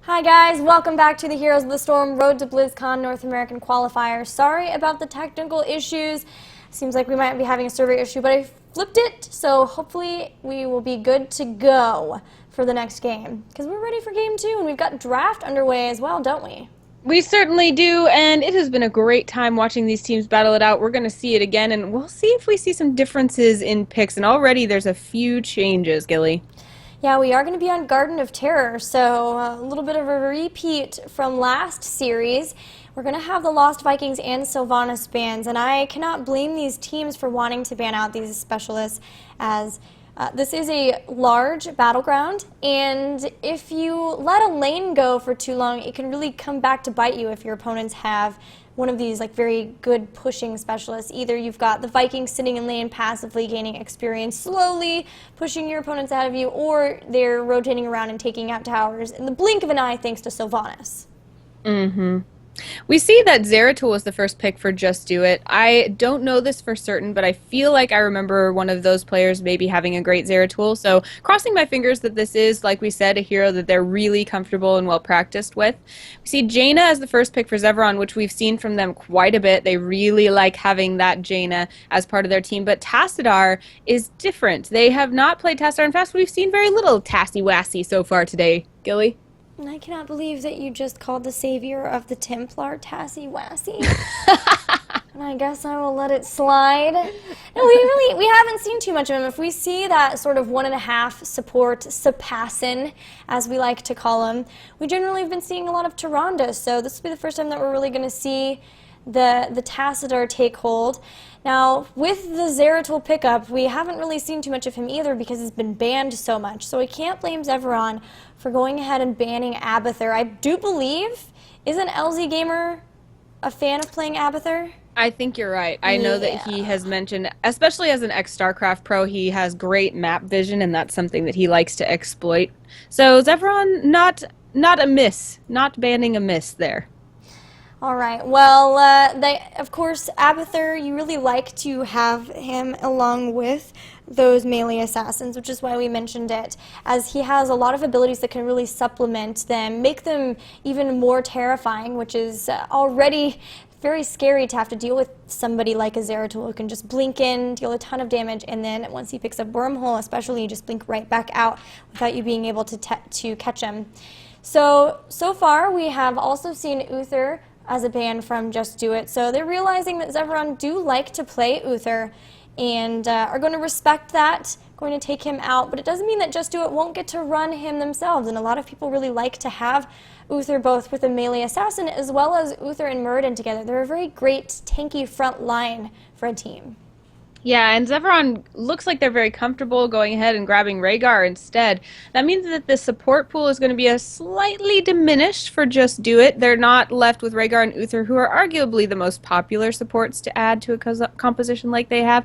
Hi guys, welcome back to the Heroes of the Storm Road to BlizzCon North American Qualifier. Sorry about the technical issues. Seems like we might be having a server issue, but I flipped it, so hopefully we will be good to go for the next game. Because we're ready for game 2, and we've got draft underway as well, don't we? We certainly do, and it has been a great time watching these teams battle it out. We're going to see it again, and we'll see if we see some differences in picks. And already there's a few changes, Gilly. Yeah, we are going to be on Garden of Terror, so a little bit of a repeat from last series. We're going to have the Lost Vikings and Sylvanas bans, and I cannot blame these teams for wanting to ban out these specialists, as this is a large battleground, and if you let a lane go for too long, it can really come back to bite you if your opponents have one of these very good pushing specialists. Either you've got the Vikings sitting in lane passively gaining experience, slowly pushing your opponents out of you, or they're rotating around and taking out towers in the blink of an eye thanks to Sylvanas. We see that Zeratul was the first pick for Just Do It. I don't know this for certain, but I feel like I remember one of those players maybe having a great Zeratul. So crossing my fingers that this is, like we said, a hero that they're really comfortable and well practiced with. We see Jaina as the first pick for Zeveron, which we've seen from them quite a bit. They really like having that Jaina as part of their team. But Tassadar is different. They have not played Tassadar. In fact, we've seen very little Tassy-Wassy so far today. Gilly? And I cannot believe that you just called the savior of the Templar Tassy-Wassy. And I guess I will let it slide. No, we haven't seen too much of him. If we see that sort of 1.5 support Sapassin, as we like to call him, we generally have been seeing a lot of Tyrande, so this will be the first time that we're really going to see the Tassadar take hold. Now, with the Zeratul pickup, we haven't really seen too much of him either because he's been banned so much. So we can't blame Zeveron for going ahead and banning Abathur. I do believe, isn't LZ Gamer a fan of playing Abathur? I think you're right. I know that he has mentioned, especially as an ex-StarCraft pro, he has great map vision, and that's something that he likes to exploit. So Zeveron, not amiss, not banning amiss there. All right. Well, of course, Abathur, you really like to have him along with those melee assassins, which is why we mentioned it, as he has a lot of abilities that can really supplement them, make them even more terrifying, which is already very scary to have to deal with somebody like a Zeratul who can just blink in, deal a ton of damage, and then once he picks up Wormhole, especially, you just blink right back out without you being able to catch him. So far, we have also seen Uther as a ban from Just Do It. So they're realizing that Zeveron do like to play Uther and are going to respect that, going to take him out, but it doesn't mean that Just Do It won't get to run him themselves, and a lot of people really like to have Uther both with a melee assassin as well as Uther and Muradin together. They're a very great tanky front line for a team. Yeah, and Zeveron looks like they're very comfortable going ahead and grabbing Rhaegar instead. That means that the support pool is going to be a slightly diminished for Just Do It. They're not left with Rhaegar and Uther, who are arguably the most popular supports to add to a composition like they have.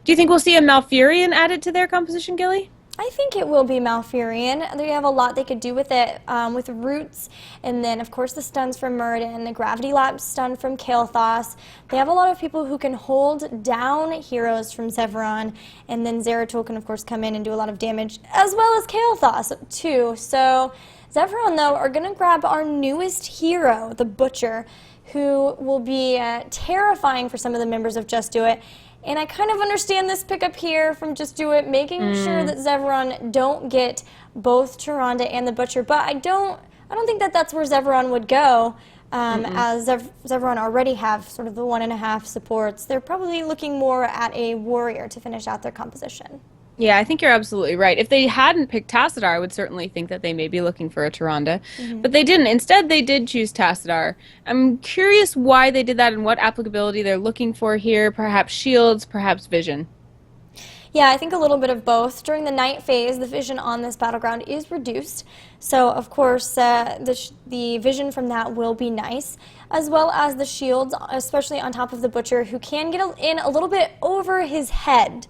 Do you think we'll see a Malfurion added to their composition, Gilly? I think it will be Malfurion. They have a lot they could do with it, with roots, and then of course the stuns from Muradin, the Gravity Lap stun from Kael'thas. They have a lot of people who can hold down heroes from Zeveron, and then Zeratul can of course come in and do a lot of damage, as well as Kael'thas too. So Zeveron, though, are going to grab our newest hero, the Butcher, who will be terrifying for some of the members of Just Do It. And I kind of understand this pickup here from Just Do It, making sure that Zeveron don't get both Tyrande and the Butcher. But I don't think that that's where Zeveron would go, as Zeveron already have sort of the 1.5 supports. They're probably looking more at a warrior to finish out their composition. Yeah, I think you're absolutely right. If they hadn't picked Tassadar, I would certainly think that they may be looking for a Tyrande. But they didn't. Instead, they did choose Tassadar. I'm curious why they did that and what applicability they're looking for here. Perhaps shields, perhaps vision. Yeah, I think a little bit of both. During the night phase, the vision on this battleground is reduced. So, of course, the vision from that will be nice, as well as the shields, especially on top of the Butcher, who can get in a little bit over his head.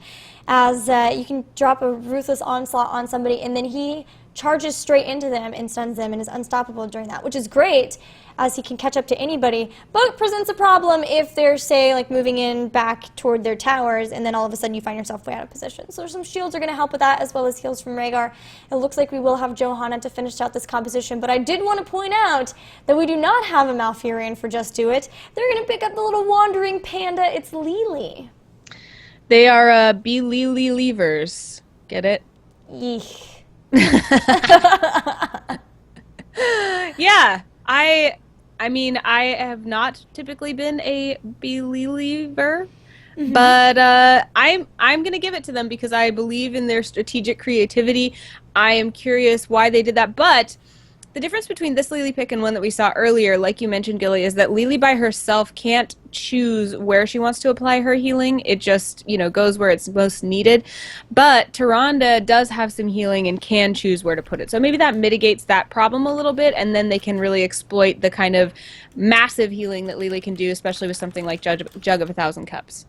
as you can drop a Ruthless Onslaught on somebody, and then he charges straight into them and stuns them and is unstoppable during that, which is great as he can catch up to anybody, but presents a problem if they're, say, like moving in back toward their towers, and then all of a sudden you find yourself way out of position. So some shields are going to help with that, as well as heals from Rhaegar. It looks like we will have Johanna to finish out this composition, but I did want to point out that we do not have a Malfurion for Just Do It. They're going to pick up the little wandering panda. It's Lily. They are Be-Lily Leavers. Get it? Eek. Yeah, I mean, I have not typically been a believer, but I'm gonna give it to them because I believe in their strategic creativity. I am curious why they did that, but the difference between this Lily pick and one that we saw earlier, like you mentioned, Gilly, is that Lily by herself can't choose where she wants to apply her healing. It just, goes where it's most needed. But Tyrande does have some healing and can choose where to put it. So maybe that mitigates that problem a little bit, and then they can really exploit the kind of massive healing that Lily can do, especially with something like Jug of 1,000 Cups.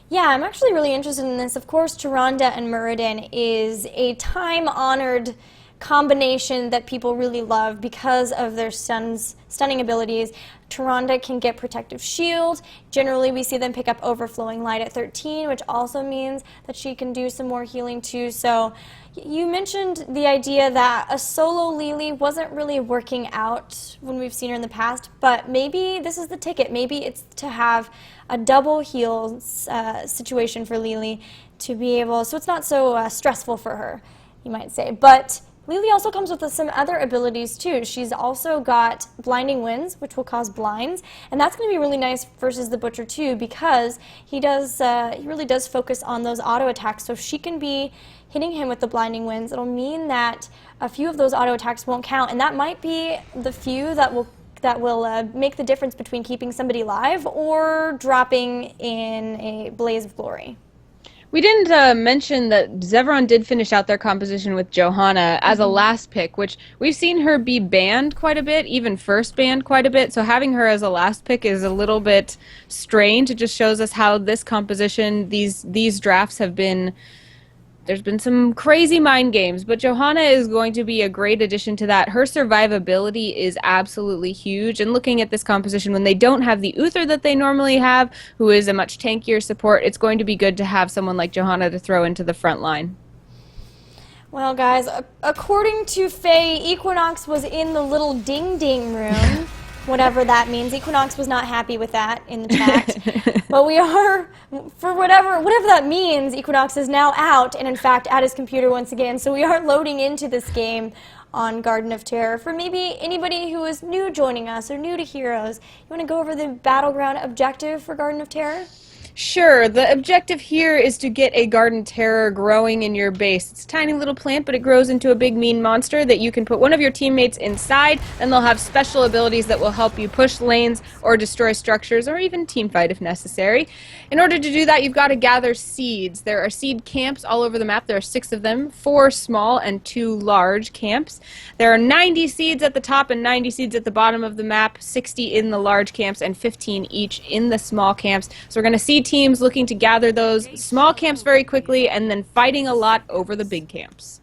Yeah, I'm actually really interested in this. Of course, Tyrande and Muradin is a time-honored combination that people really love because of their stunning abilities. Tyrande can get Protective Shield. Generally, we see them pick up Overflowing Light at 13, which also means that she can do some more healing too. So you mentioned the idea that a solo Lily wasn't really working out when we've seen her in the past, but maybe this is the ticket. Maybe it's to have a double heal situation for Lily to be able, so it's not so stressful for her, you might say. But Lily also comes with some other abilities too. She's also got Blinding Winds, which will cause blinds, and that's going to be really nice versus the Butcher too, because he really does focus on those auto attacks. So if she can be hitting him with the Blinding Winds, it'll mean that a few of those auto attacks won't count, and that might be the few that will make the difference between keeping somebody alive or dropping in a blaze of glory. We didn't mention that Zeveron did finish out their composition with Johanna as a last pick, which we've seen her be banned quite a bit, even first banned quite a bit, so having her as a last pick is a little bit strange. It just shows us how this composition, these drafts have been, there's been some crazy mind games, but Johanna is going to be a great addition to that. Her survivability is absolutely huge, and looking at this composition, when they don't have the Uther that they normally have, who is a much tankier support, it's going to be good to have someone like Johanna to throw into the front line. Well, guys, according to Faye, Equinox was in the little ding-ding room, whatever that means. Equinox was not happy with that in the chat. But we are, for whatever that means, Equinox is now out and, in fact, at his computer once again. So we are loading into this game on Garden of Terror. For maybe anybody who is new joining us or new to Heroes, you want to go over the Battleground objective for Garden of Terror? Sure, the objective here is to get a Garden Terror growing in your base. It's a tiny little plant, but it grows into a big mean monster that you can put one of your teammates inside, and they'll have special abilities that will help you push lanes or destroy structures or even teamfight if necessary. In order to do that, you've got to gather seeds. There are seed camps all over the map. There are 6 of them, 4 small and 2 large camps. There are 90 seeds at the top and 90 seeds at the bottom of the map, 60 in the large camps and 15 each in the small camps. So we're going to see teams looking to gather those small camps very quickly and then fighting a lot over the big camps.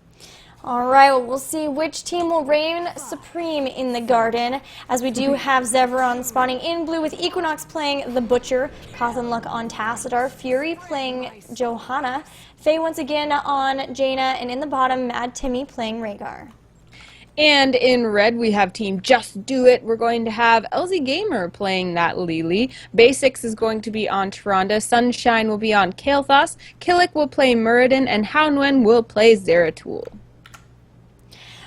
All right, well, we'll see which team will reign supreme in the Garden, as we do have Zeveron spawning in blue with Equinox playing the Butcher, Cothenluck on Tassadar, Fury playing Johanna, Faye once again on Jaina, and in the bottom, Mad Timmy playing Rhaegar. And in red, we have Team Just Do It. We're going to have LZ Gamer playing that Lily. Basics is going to be on Tyrande. Sunshine will be on Kael'thas. Killick will play Muradin. And Haunwen will play Zeratul.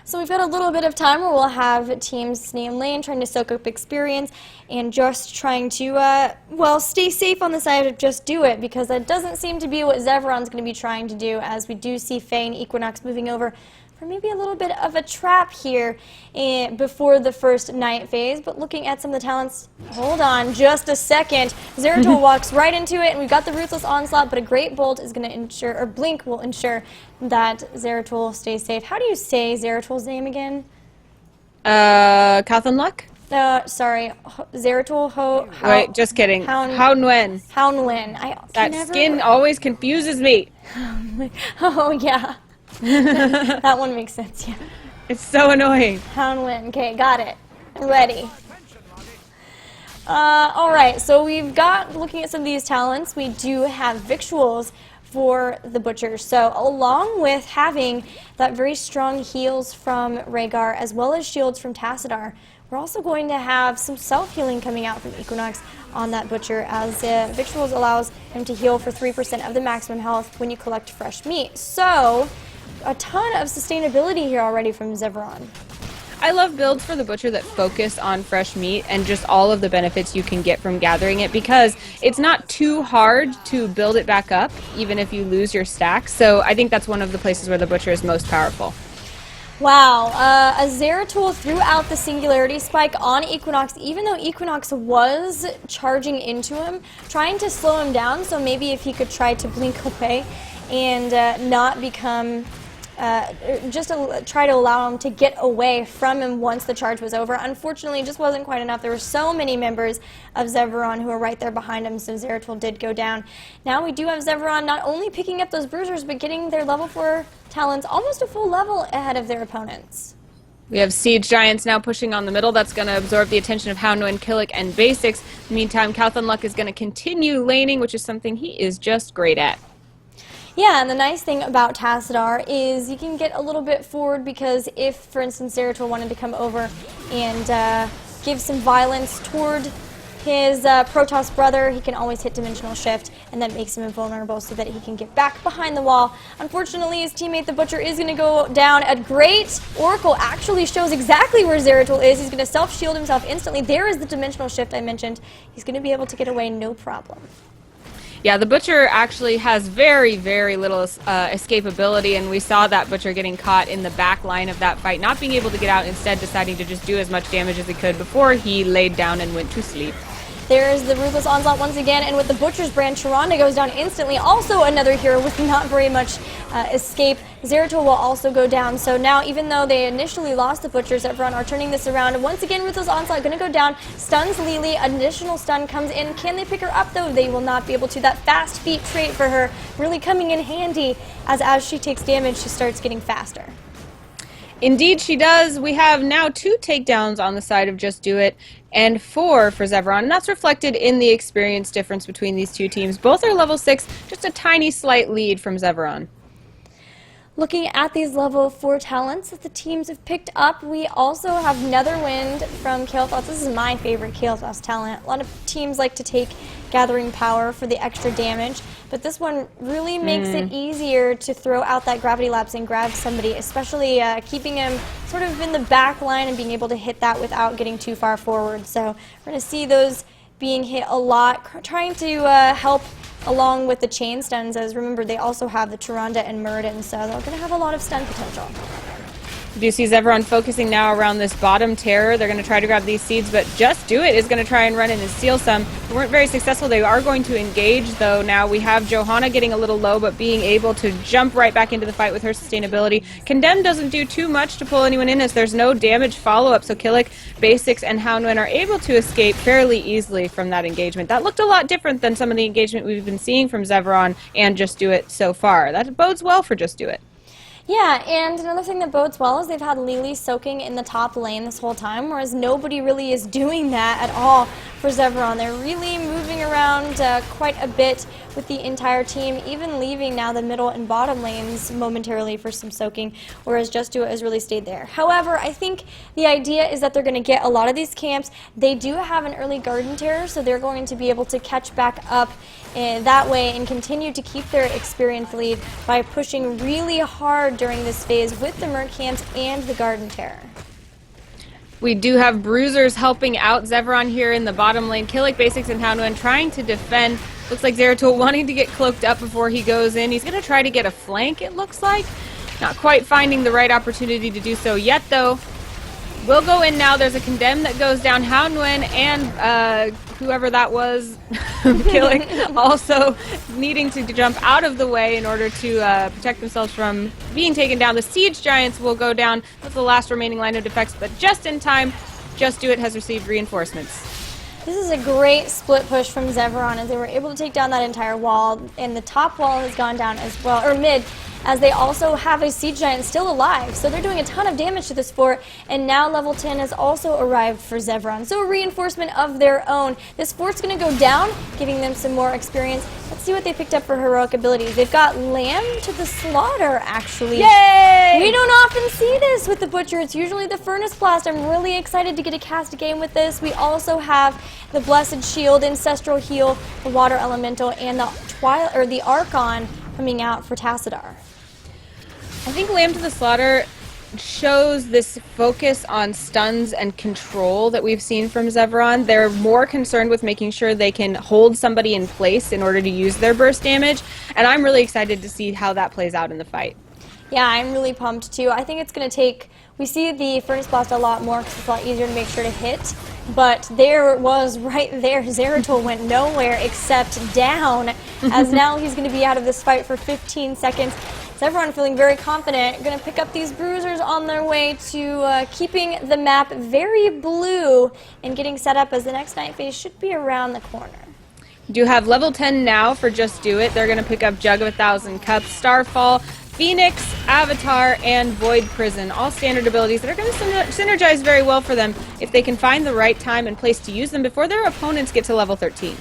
So we've got a little bit of time where we'll have teams stay in lane, trying to soak up experience, and just trying to, stay safe on the side of Just Do It, because that doesn't seem to be what Zeveron's going to be trying to do, as we do see Faye and Equinox moving over for maybe a little bit of a trap here before the first night phase. But looking at some of the talents, hold on just a second. Zeratul walks right into it, and we've got the Ruthless Onslaught, but a Great Bolt is going to ensure, or Blink will ensure, that Zeratul stays safe. How do you say Zeratul's name again? Cothenluck? Sorry, Zeratul Wait, just kidding. How Nguyen. How Nguyen. That skin always confuses me. Oh, yeah. That one makes sense, yeah. It's so annoying. How Nguyen. Okay, got it. Ready. All right, so we've got, looking at some of these talents, we do have victuals for the Butcher. So along with having that very strong heals from Rhaegar as well as shields from Tassadar, we're also going to have some self-healing coming out from Equinox on that Butcher, as victuals allows him to heal for 3% of the maximum health when you collect fresh meat. So a ton of sustainability here already from Zeveron. I love builds for the Butcher that focus on fresh meat and just all of the benefits you can get from gathering it, because it's not too hard to build it back up, even if you lose your stack. So I think that's one of the places where the Butcher is most powerful. Wow, a Zeratul threw out the Singularity Spike on Equinox, even though Equinox was charging into him, trying to slow him down, so maybe if he could try to blink away and not become... try to allow him to get away from him once the charge was over. Unfortunately, it just wasn't quite enough. There were so many members of Zeveron who were right there behind him, so Zeratul did go down. Now we do have Zeveron not only picking up those bruisers, but getting their level 4 talents almost a full level ahead of their opponents. We have Siege Giants now pushing on the middle. That's going to absorb the attention of Hound and Killick and Basics. In the meantime, Calthanluck is going to continue laning, which is something he is just great at. Yeah, and the nice thing about Tassadar is you can get a little bit forward, because if, for instance, Zeratul wanted to come over and give some violence toward his Protoss brother, he can always hit Dimensional Shift, and that makes him invulnerable so that he can get back behind the wall. Unfortunately, his teammate, the Butcher, is going to go down. A great Oracle actually shows exactly where Zeratul is. He's going to self-shield himself instantly. There is the Dimensional Shift I mentioned. He's going to be able to get away no problem. Yeah, the Butcher actually has very, very little escapability, and we saw that Butcher getting caught in the back line of that fight, not being able to get out, instead deciding to just do as much damage as he could before he laid down and went to sleep. There's the Ruthless Onslaught once again, and with the Butcher's brand, Sharonda goes down instantly. Also another hero with not very much escape. Zeratul will also go down. So now, even though they initially lost the Butchers, Zeveron are turning this around. Once again, Ruthless Onslaught going to go down. Stuns Lily. Additional stun comes in. Can they pick her up, though? They will not be able to. That fast feet trait for her really coming in handy, as she takes damage, she starts getting faster. Indeed she does. We have now 2 takedowns on the side of Just Do It and 4 for Zeveron, and that's reflected in the experience difference between these two teams. Both are level 6, just a tiny slight lead from Zeveron. Looking at these level 4 talents that the teams have picked up, we also have Netherwind from Kael'thas. This is my favorite Kael'thas talent. A lot of teams like to take Gathering Power for the extra damage, but this one really makes it easier to throw out that Gravity Lapse and grab somebody, especially keeping him sort of in the back line and being able to hit that without getting too far forward. So we're going to see those being hit a lot, trying to help along with the chain stuns, as remember they also have the Tyrande and Muradin, so they're going to have a lot of stun potential. Do you see Zeveron focusing now around this bottom terror? They're going to try to grab these seeds, but Just Do It is going to try and run in and steal some. They weren't very successful. They are going to engage, though. Now we have Johanna getting a little low, but being able to jump right back into the fight with her sustainability. Condemn doesn't do too much to pull anyone in, as there's no damage follow-up, so Killick, Basics, and Houndwin are able to escape fairly easily from that engagement. That looked a lot different than some of the engagement we've been seeing from Zeveron and Just Do It so far. That bodes well for Just Do It. Yeah, and another thing that bodes well is they've had Lily soaking in the top lane this whole time, whereas nobody really is doing that at all for Zeveron. They're really moving around quite a bit with the entire team, even leaving now the middle and bottom lanes momentarily for some soaking, whereas Just Do It has really stayed there. However, I think the idea is that they're going to get a lot of these camps. They do have an early Garden Terror, so they're going to be able to catch back up that way and continue to keep their experience lead by pushing really hard during this phase with the Merc camps and the Garden Terror. We do have Bruisers helping out Zeveron here in the bottom lane. Killick, Basics, and Houndwin trying to defend. Looks like Zeratul wanting to get cloaked up before he goes in. He's going to try to get a flank, it looks like. Not quite finding the right opportunity to do so yet, though. We'll go in now. There's a Condemn that goes down. Houndwin and whoever that was, Killick, also needing to jump out of the way in order to protect themselves from being taken down. The Siege Giants will go down. That's the last remaining line of defects, but just in time. Just Do It has received reinforcements. This is a great split push from Zeveron as they were able to take down that entire wall, and the top wall has gone down as well, or mid, as they also have a Siege Giant still alive. So they're doing a ton of damage to this fort, and now level 10 has also arrived for Zeveron. So a reinforcement of their own. This fort's going to go down, giving them some more experience. Let's see what they picked up for heroic abilities. They've got Lamb to the Slaughter, actually. Yay! We don't often see this with the Butcher. It's usually the Furnace Blast. I'm really excited to get a cast game with this. We also have the Blessed Shield, Ancestral Heal, the Water Elemental, and the Archon coming out for Tassadar. I think Lamb to the Slaughter shows this focus on stuns and control that we've seen from Zeveron. They're more concerned with making sure they can hold somebody in place in order to use their burst damage, and I'm really excited to see how that plays out in the fight. Yeah, I'm really pumped too. I think it's going to take, we see the Furnace Blast a lot more because it's a lot easier to make sure to hit, but there was right there, Zeratul went nowhere except down, as now he's going to be out of this fight for 15 seconds. Zeveron feeling very confident, going to pick up these bruisers on their way to keeping the map very blue and getting set up as the next night phase should be around the corner. Do have level 10 now for Just Do It. They're going to pick up Jug of 1,000 Cups, Starfall, Phoenix, Avatar, and Void Prison. All standard abilities that are going to synergize very well for them if they can find the right time and place to use them before their opponents get to level 13.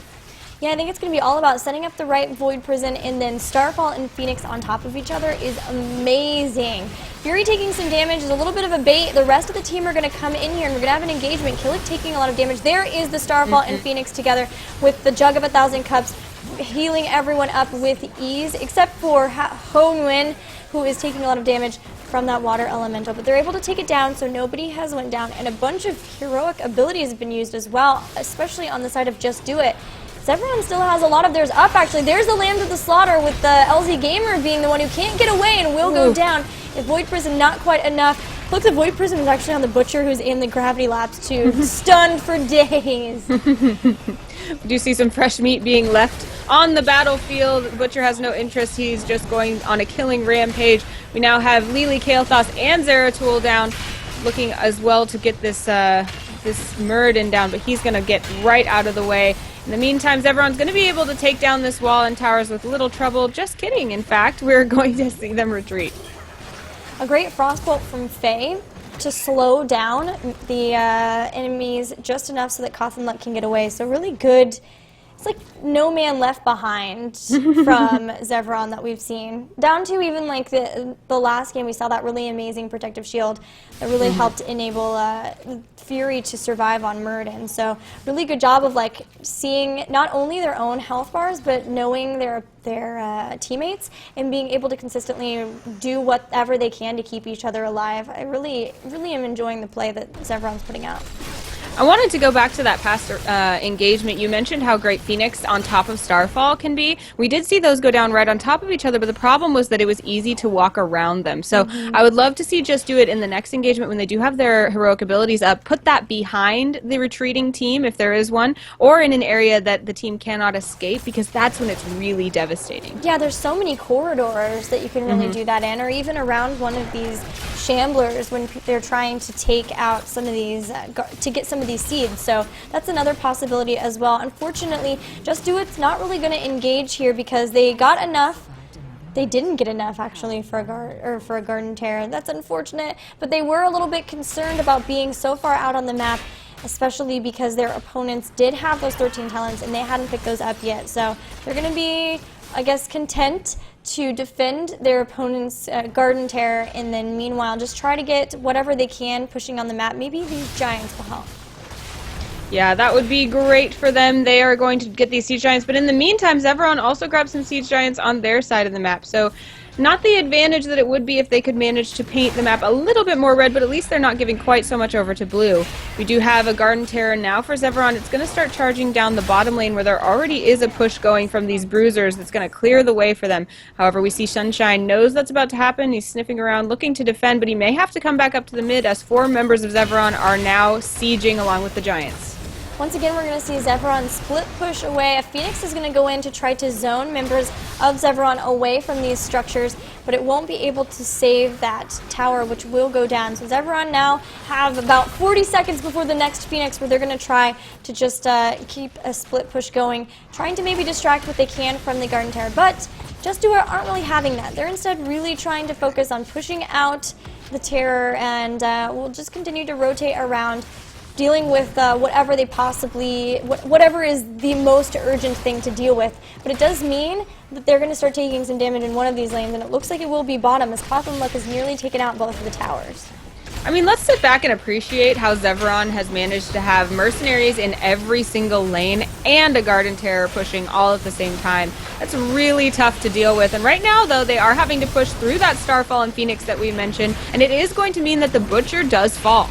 Yeah, I think it's going to be all about setting up the right Void Prison, and then Starfall and Phoenix on top of each other is amazing. Fury taking some damage is a little bit of a bait. The rest of the team are going to come in here, and we're going to have an engagement. Killick taking a lot of damage. There is the Starfall and Phoenix together with the Jug of 1,000 Cups, healing everyone up with ease, except for Ho Nguyen, who is taking a lot of damage from that Water Elemental. But they're able to take it down, so nobody has went down, and a bunch of heroic abilities have been used as well, especially on the side of Just Do It. Zeveron still has a lot of theirs up, actually. There's the Lamb to the Slaughter with the LZ Gamer being the one who can't get away and will go down. If Void Prison not quite enough. Looks like Void Prison is actually on the Butcher, who's in the Gravity Lapse too. Stunned for days. We do see some fresh meat being left on the battlefield. Butcher has no interest. He's just going on a killing rampage. We now have Lily, Kael'thas, and Zeratul down, looking as well to get this this Muradin down, but he's going to get right out of the way. In the meantime, Zeveron's going to be able to take down this wall and towers with little trouble. Just kidding. In fact, we're going to see them retreat. A great Frostbolt from Faye to slow down the enemies just enough so that Cottonluck can get away. So really good. It's like no man left behind from Zeveron that we've seen. Down to even like the last game, we saw that really amazing protective shield that really helped enable Fury to survive on Muradin. So really good job of like seeing not only their own health bars, but knowing their teammates and being able to consistently do whatever they can to keep each other alive. I really am enjoying the play that Zeveron's putting out. I wanted to go back to that past engagement. You mentioned how great Phoenix on top of Starfall can be. We did see those go down right on top of each other, but the problem was that it was easy to walk around them. So I would love to see Just Do It in the next engagement when they do have their heroic abilities up. Put that behind the retreating team, if there is one, or in an area that the team cannot escape, because that's when it's really devastating. Yeah, there's so many corridors that you can really do that in, or even around one of these shamblers when they're trying to take out some of these, to get some of these seeds. So that's another possibility as well. Unfortunately, Just Do It's not really going to engage here because they got enough. They didn't get enough actually for a Garden Terror. That's unfortunate, but they were a little bit concerned about being so far out on the map, especially because their opponents did have those 13 talents and they hadn't picked those up yet. So they're going to be, I guess, content to defend their opponent's Garden Terror, and then meanwhile just try to get whatever they can pushing on the map. Maybe these Giants will help. Yeah, that would be great for them. They are going to get these Siege Giants, but in the meantime, Zeveron also grabbed some Siege Giants on their side of the map. So not the advantage that it would be if they could manage to paint the map a little bit more red, but at least they're not giving quite so much over to blue. We do have a Garden Terror now for Zeveron. It's going to start charging down the bottom lane where there already is a push going from these bruisers that's going to clear the way for them. However, we see Sunshine knows that's about to happen. He's sniffing around looking to defend, but he may have to come back up to the mid as 4 members of Zeveron are now sieging along with the Giants. Once again, we're going to see Zeveron split push away. A Phoenix is going to go in to try to zone members of Zeveron away from these structures, but it won't be able to save that tower, which will go down. So Zeveron now have about 40 seconds before the next Phoenix, where they're going to try to just keep a split push going, trying to maybe distract what they can from the Garden Tower. But Just Do It aren't really having that. They're instead really trying to focus on pushing out the terror, and we'll just continue to rotate around, dealing with whatever is the most urgent thing to deal with. But it does mean that they're going to start taking some damage in one of these lanes, and it looks like it will be bottom, as Luck has nearly taken out both of the towers. I mean, let's sit back and appreciate how Zeveron has managed to have mercenaries in every single lane and a Garden Terror pushing all at the same time. That's really tough to deal with. And right now, though, they are having to push through that Starfall and Phoenix that we mentioned, and it is going to mean that the Butcher does fall.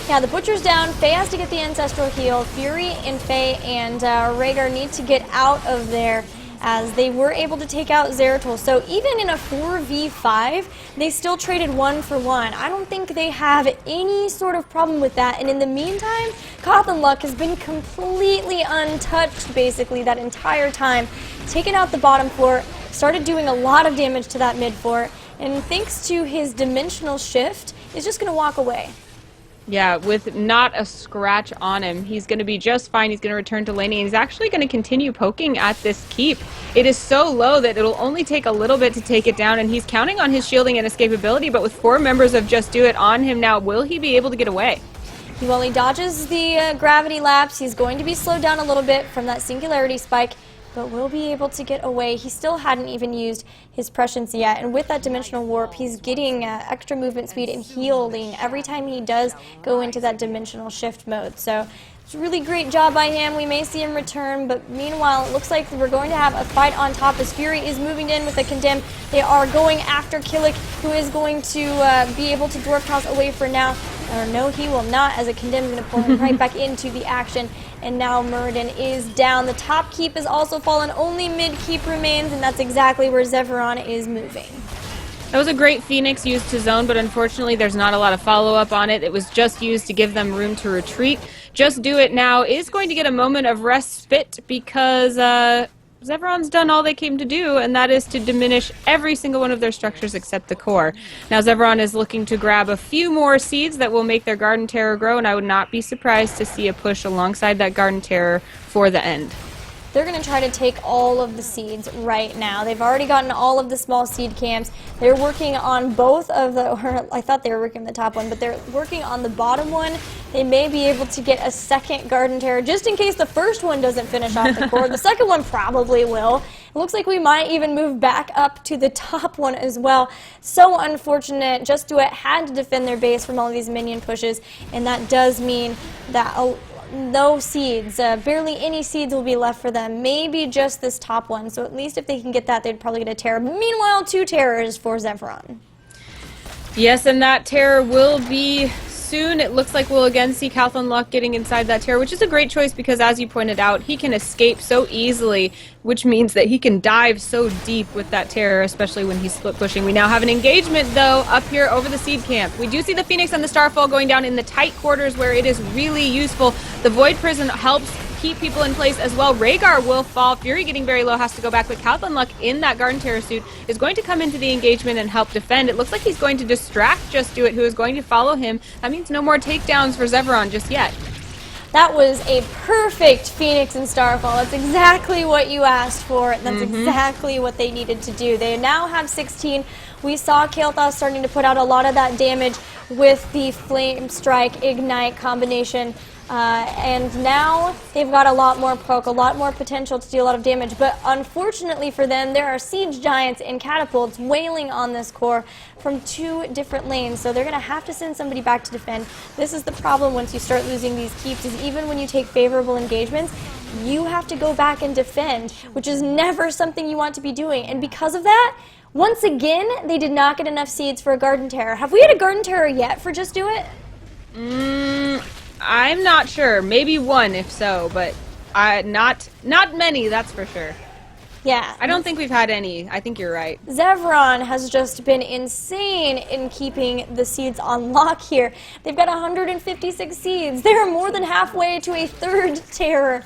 Yeah, the Butcher's down. Faye has to get the Ancestral Heal. Fury and Faye and Rhaegar need to get out of there, as they were able to take out Zeratul. So even in a 4v5, they still traded 1 for 1. I don't think they have any sort of problem with that. And in the meantime, Luck has been completely untouched, basically, that entire time. Taken out the bottom fort, started doing a lot of damage to that mid fort, and thanks to his dimensional shift, is just going to walk away. Yeah, with not a scratch on him. He's going to be just fine. He's going to return to laning, and he's actually going to continue poking at this keep. It is so low that it'll only take a little bit to take it down, and he's counting on his shielding and escapability, but with 4 members of Just Do It on him now, will he be able to get away? Well, he dodges the gravity lapse. He's going to be slowed down a little bit from that singularity spike, but will be able to get away. He still hadn't even used his prescience yet, and with that dimensional warp, he's getting extra movement speed and healing every time he does go into that dimensional shift mode. So it's a really great job by him. We may see him return, but meanwhile, it looks like we're going to have a fight on top as Fury is moving in with a Condemn. They are going after Killick, who is going to be able to Dwarf Toss away for now. Or no, he will not, as a Condemn is going to pull him right back into the action. And now Muradin is down. The top keep has also fallen. Only mid keep remains, and that's exactly where Zeveron is moving. That was a great Phoenix used to zone, but unfortunately there's not a lot of follow-up on it. It was just used to give them room to retreat. Just Do It now is going to get a moment of respite because Zeveron's done all they came to do, and that is to diminish every single one of their structures except the core. Now Zeveron is looking to grab a few more seeds that will make their Garden Terror grow, and I would not be surprised to see a push alongside that Garden Terror for the end. They're going to try to take all of the seeds right now. They've already gotten all of the small seed camps. They're working on both of the, or I thought they were working on the top one, but they're working on the bottom one. They may be able to get a second Garden Terror, just in case the first one doesn't finish off the core. The second one probably will. It looks like we might even move back up to the top one as well. So unfortunate. Just Do It had to defend their base from all of these minion pushes, and that does mean that no seeds, barely any seeds will be left for them. Maybe just this top one. So at least if they can get that, they'd probably get a terror. Meanwhile, 2 terrors for Zeveron. Yes, and that terror will be soon. It looks like we'll again see Luck getting inside that terror, which is a great choice because, as you pointed out, he can escape so easily, which means that he can dive so deep with that terror, especially when he's split pushing. We now have an engagement, though, up here over the seed camp. We do see the Phoenix and the Starfall going down in the tight quarters where it is really useful. The Void Prison helps keep people in place as well. Rhaegar will fall. Fury getting very low has to go back, but Luck in that Garden Terror suit is going to come into the engagement and help defend. It looks like he's going to distract Just Do It, who is going to follow him. That means no more takedowns for Zeveron just yet. That was a perfect Phoenix and Starfall. That's exactly what you asked for. That's exactly what they needed to do. They now have 16. We saw Kael'thas starting to put out a lot of that damage with the Flame Strike Ignite combination. And now they've got a lot more poke, a lot more potential to do a lot of damage. But unfortunately for them, there are Siege Giants and Catapults wailing on this core from 2 different lanes. So they're going to have to send somebody back to defend. This is the problem once you start losing these keeps, is even when you take favorable engagements, you have to go back and defend, which is never something you want to be doing. And because of that, once again, they did not get enough seeds for a Garden Terror. Have we had a Garden Terror yet for Just Do It? I'm not sure. Maybe 1 if so, but not many, that's for sure. Yeah. I don't think we've had any. I think you're right. Zeveron has just been insane in keeping the seeds on lock here. They've got 156 seeds. They're more than halfway to a third terror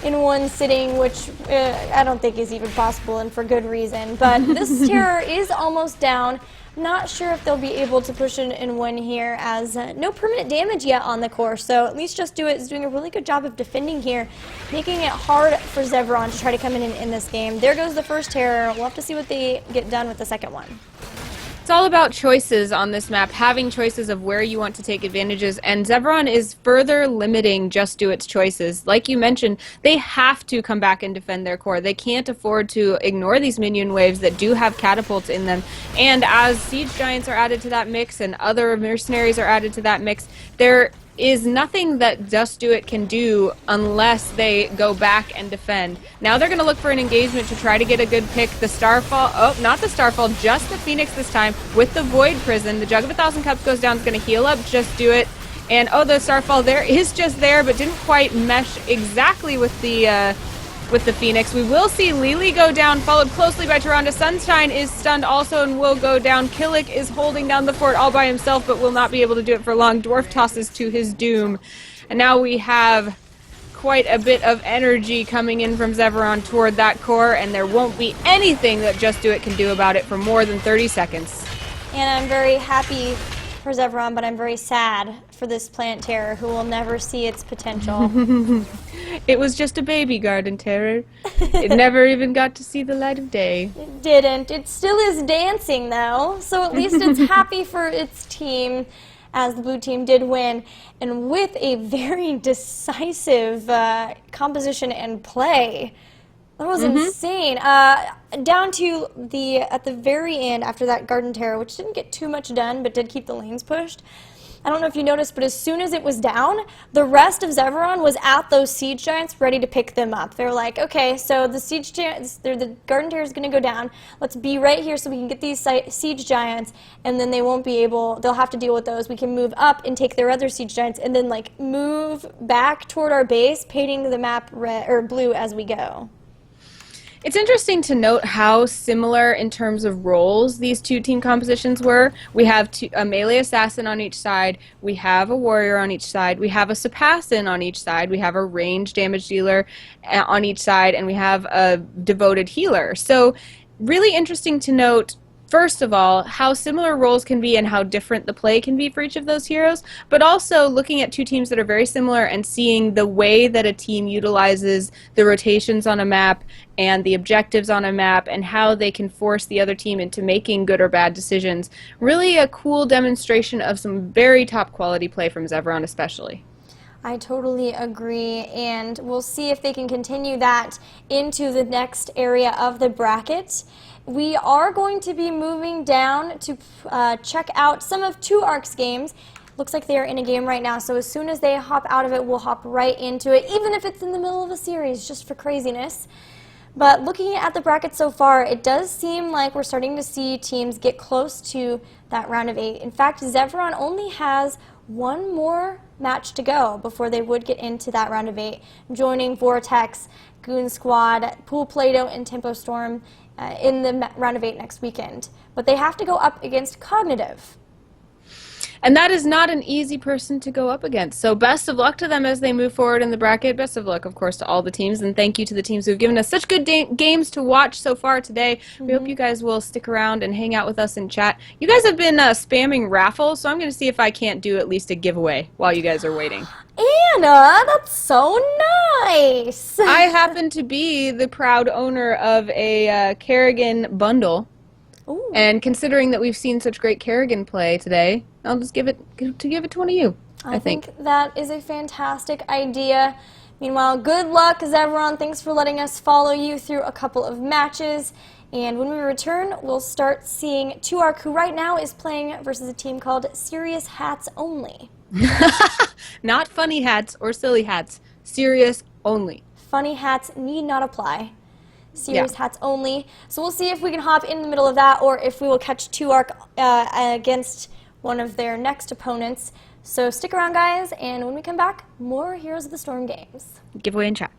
in one sitting, which I don't think is even possible, and for good reason. But this terror is almost down. Not sure if they'll be able to push in and win here, as no permanent damage yet on the core. So at least Just Do It is doing a really good job of defending here, making it hard for Zeveron to try to come in this game. There goes the first terror. We'll have to see what they get done with the second one. It's all about choices on this map, having choices of where you want to take advantages, and Zeveron is further limiting Just Do It's choices. Like you mentioned, they have to come back and defend their core. They can't afford to ignore these minion waves that do have catapults in them, and as Siege Giants are added to that mix and other mercenaries are added to that mix, there is nothing that Just Do It can do unless they go back and defend. Now they're going to look for an engagement to try to get a good pick. The Starfall, oh, not the Starfall, just the Phoenix this time with the Void Prison. The Jug of 1,000 Cups goes down, it's going to heal up Just Do It. And oh, the Starfall there is just there, but didn't quite mesh exactly with the Phoenix. We will see Lily go down, followed closely by Tyrande. Sunshine is stunned also and will go down. Killick is holding down the fort all by himself, but will not be able to do it for long. Dwarf tosses to his doom. And now we have quite a bit of energy coming in from Zeveron toward that core, and there won't be anything that Just Do It can do about it for more than 30 seconds. And I'm very happy for Zeveron, but I'm very sad for this plant terror who will never see its potential. It was just a baby garden terror. It never even got to see the light of day. It didn't. It still is dancing, though, so at least it's happy for its team, as the blue team did win, and with a very decisive composition and play. That was insane. Down to at the very end, after that garden terror, which didn't get too much done, but did keep the lanes pushed. I don't know if you noticed, but as soon as it was down, the rest of Zeveron was at those siege giants ready to pick them up. They're like, okay, so the siege giants, the garden terror is going to go down. Let's be right here so we can get these siege giants, and then they won't be able, they'll have to deal with those. We can move up and take their other siege giants, and then like move back toward our base, painting the map red or blue as we go. It's interesting to note how similar in terms of roles these two team compositions were. We have a melee assassin on each side, we have a warrior on each side, we have a Sapassin on each side, we have a range damage dealer on each side, and we have a devoted healer. So really interesting to note, first of all, how similar roles can be and how different the play can be for each of those heroes, but also looking at two teams that are very similar and seeing the way that a team utilizes the rotations on a map and the objectives on a map and how they can force the other team into making good or bad decisions. Really a cool demonstration of some very top quality play from Zeveron especially. I totally agree, and we'll see if they can continue that into the next area of the bracket. We are going to be moving down to check out some of 2Arc's games. Looks like they are in a game right now, so as soon as they hop out of it, we'll hop right into it, even if it's in the middle of a series, just for craziness. But looking at the bracket so far, it does seem like we're starting to see teams get close to that round of 8. In fact, Zeveron only has one more match to go before they would get into that round of 8, joining Vortex, Goon Squad, Pool Play-Doh, and Tempo Storm in the round of 8 next weekend. But they have to go up against Cognitive. And that is not an easy person to go up against. So best of luck to them as they move forward in the bracket. Best of luck, of course, to all the teams. And thank you to the teams who have given us such good games to watch so far today. We hope you guys will stick around and hang out with us in chat. You guys have been spamming raffles, so I'm going to see if I can't do at least a giveaway while you guys are waiting. Anna, that's so nice. I happen to be the proud owner of a Kerrigan bundle. Ooh. And considering that we've seen such great Kerrigan play today, I'll just give it to one of you. I think that is a fantastic idea. Meanwhile, good luck, Zeveron. Thanks for letting us follow you through a couple of matches. And when we return, we'll start seeing 2Arc, who right now is playing versus a team called Serious Hats Only. Not funny hats or silly hats. Serious only. Funny hats need not apply. Serious hats only. So we'll see if we can hop in the middle of that, or if we will catch 2Arc against one of their next opponents. So stick around, guys, and when we come back, more Heroes of the Storm games. Giveaway in chat.